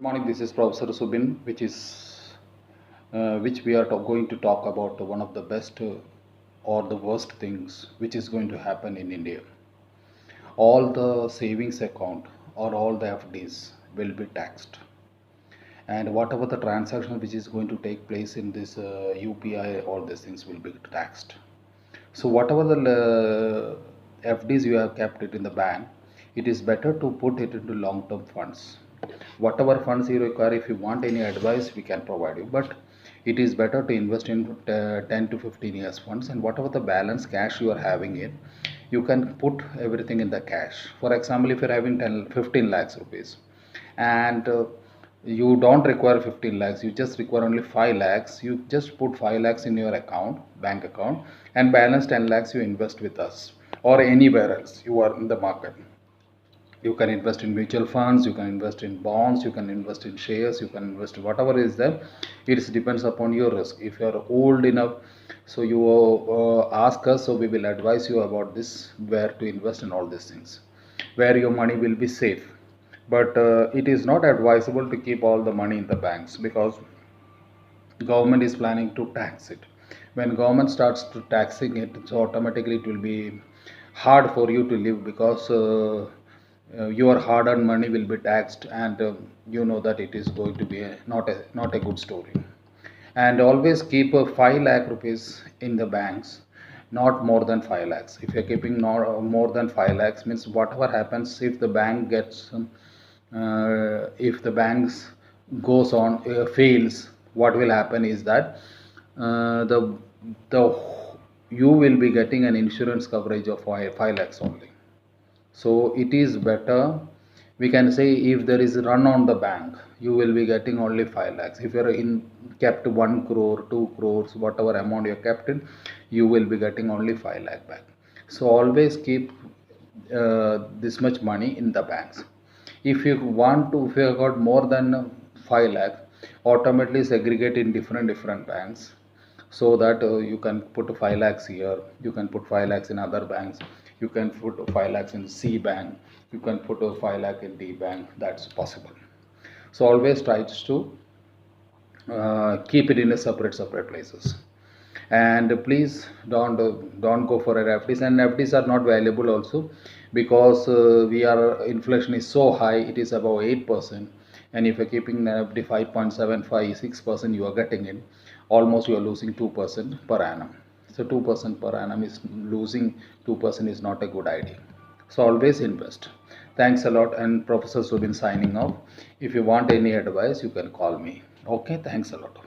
Morning, this is Professor Subin, which we are going to talk about one of the best or the worst things which is going to happen in India. All the savings account or all the FDs will be taxed, and whatever the transaction which is going to take place in this UPI, all these things will be taxed. So whatever the FDs you have kept it in the bank, it is better to put it into long-term funds. Whatever funds you require, if you want any advice, we can provide you. But it is better to invest in 10 to 15 years funds, and whatever the balance cash you are having in, you can put everything in the cash. For example, if you are having 15 lakhs rupees, and you don't require 15 lakhs, you just require only 5 lakhs, you just put 5 lakhs in your account, bank account, and balance 10 lakhs you invest with us or anywhere else you are in the market. You can invest in mutual funds, you can invest in bonds, you can invest in shares, you can invest in whatever is there. It depends upon your risk. If you are old enough, so you ask us, so we will advise you about this, where to invest in all these things, where your money will be safe. But it is not advisable to keep all the money in the banks, because government is planning to tax it. When government starts to taxing it, so automatically it will be hard for you to live, because your hard-earned money will be taxed, and you know that it is going to be not a good story. And always keep 5 lakh rupees in the banks, not more than 5 lakhs. If you're keeping more than 5 lakhs, means whatever happens, if the bank gets if the banks goes on fails, what will happen is that the you will be getting an insurance coverage of 5 lakhs only. So it is better, we can say, if there is a run on the bank, you will be getting only 5 lakhs. If you are in kept 1 crore, 2 crores, whatever amount you are kept in, you will be getting only 5 lakh back. So always keep this much money in the banks. If you want to, if you have got more than 5 lakh, automatically segregate in different banks, so that you can put 5 lakhs here, you can put 5 lakhs in other banks, you can put 5 lakhs in C bank, you can put 5 lakh in D bank. That's possible. So always try to keep it in a separate places. And please don't go for FDs, and FDs are not valuable also, because inflation is so high, it is above 8%, and if you're keeping FD 5.75 6%, you are getting it, almost you are losing 2% per annum. So 2% per annum is losing 2% is not a good idea. So always invest. Thanks a lot, and Professor Subin signing off. If you want any advice, you can call me. Okay, thanks a lot.